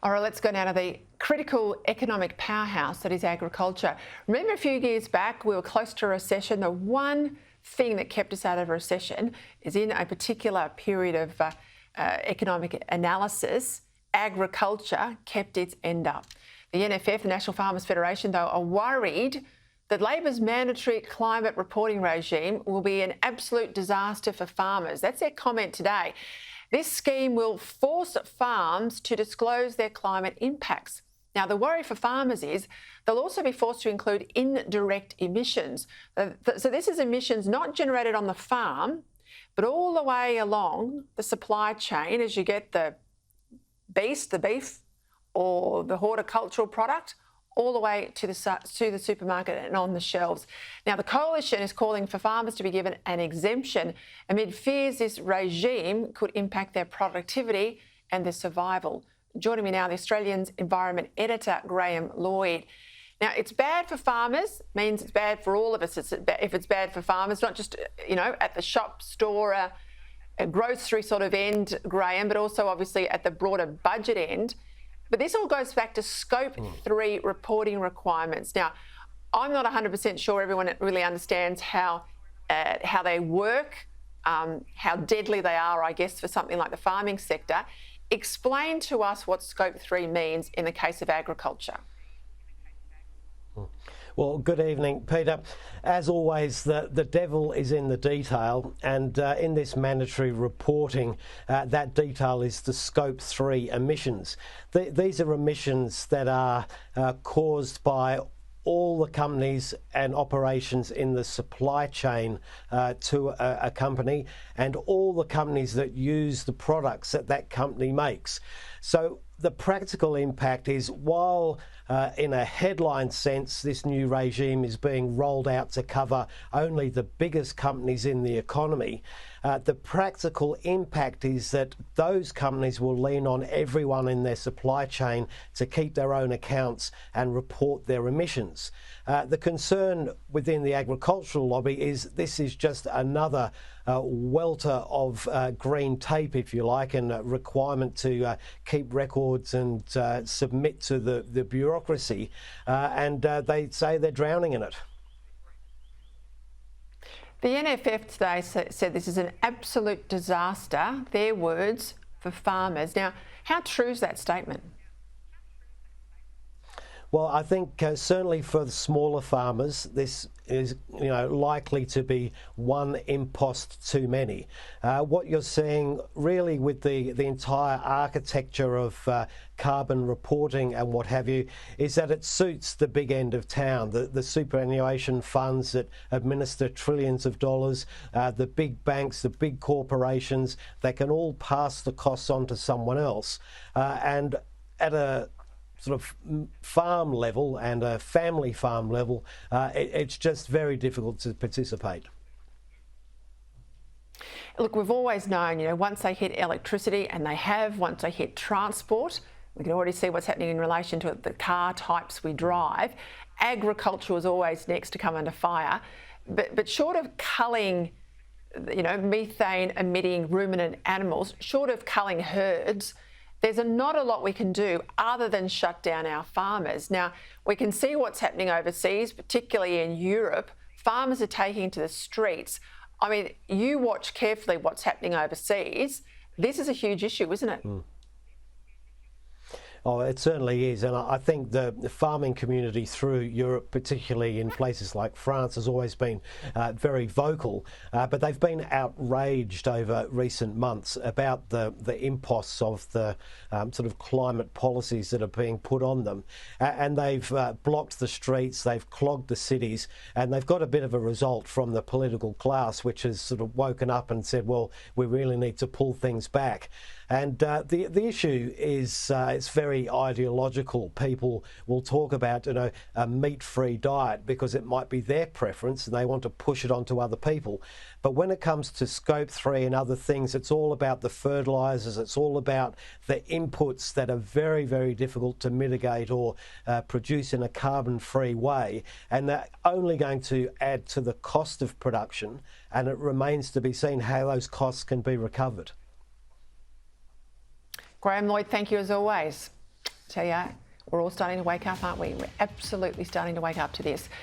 All right, let's go now to the critical economic powerhouse that is agriculture. Remember a few years back, we were close to a recession. The one thing that kept us out of a recession is in a particular period of economic analysis, agriculture kept its end up. The NFF, the National Farmers Federation, though, are worried that Labor's mandatory climate reporting regime will be an absolute disaster for farmers. That's their comment today. This scheme will force farms to disclose their climate impacts. Now, the worry for farmers is they'll also be forced to include indirect emissions. So this is emissions not generated on the farm, but all the way along the supply chain as you get the beef, or the horticultural product, all the way to the supermarket and on the shelves. Now, the Coalition is calling for farmers to be given an exemption amid fears this regime could impact their productivity and their survival. Joining me now, the Australian's Environment Editor, Graham Lloyd. Now, it's bad for farmers, means it's bad for all of us. If it's bad for farmers, not just, at the shop, store, a grocery sort of end, Graham, but also obviously at the broader budget end. But this all goes back to Scope 3 reporting requirements. Now, I'm not 100% sure everyone really understands how they work, how deadly they are, I guess, for something like the farming sector. Explain to us what Scope 3 means in the case of agriculture. Well, good evening, Peter. As always, the devil is in the detail, and in this mandatory reporting, that detail is the Scope 3 emissions. These are emissions that are caused by all the companies and operations in the supply chain to a company, and all the companies that use the products that company makes. So the practical impact is, while in a headline sense this new regime is being rolled out to cover only the biggest companies in the economy, the practical impact is that those companies will lean on everyone in their supply chain to keep their own accounts and report their emissions. The concern within the agricultural lobby is this is just another welter of green tape, if you like, and a requirement to keep records and submit to the bureaucracy, and they say they're drowning in it. The NFF today said this is an absolute disaster, their words, for farmers. Now, how true is that statement? Well, I think certainly for the smaller farmers, this is likely to be one impost too many. What you're seeing really with the entire architecture of carbon reporting and what have you is that it suits the big end of town, the superannuation funds that administer trillions of dollars, the big banks, the big corporations. They can all pass the costs on to someone else, and at a sort of farm level and a family farm level, it's just very difficult to participate. Look, we've always known, once they hit electricity, and they have, once they hit transport, we can already see what's happening in relation to the car types we drive. Agriculture was always next to come under fire. But short of culling, methane emitting ruminant animals, short of culling herds, there's not a lot we can do other than shut down our farmers. Now, we can see what's happening overseas, particularly in Europe. Farmers are taking to the streets. I mean, you watch carefully what's happening overseas. This is a huge issue, isn't it? Oh, it certainly is, and I think the farming community through Europe, particularly in places like France, has always been very vocal, but they've been outraged over recent months about the imposts of the sort of climate policies that are being put on them, and they've blocked the streets, they've clogged the cities, and they've got a bit of a result from the political class, which has sort of woken up and said, well, we really need to pull things back. And the issue is it's very ideological. People will talk about a meat-free diet because it might be their preference and they want to push it onto other people. But when it comes to Scope 3 and other things, it's all about the fertilisers. It's all about the inputs that are very, very difficult to mitigate or produce in a carbon-free way, and they're only going to add to the cost of production. And it remains to be seen how those costs can be recovered. Graham Lloyd, thank you as always. tell you, we're all starting to wake up, aren't we? We're absolutely starting to wake up to this.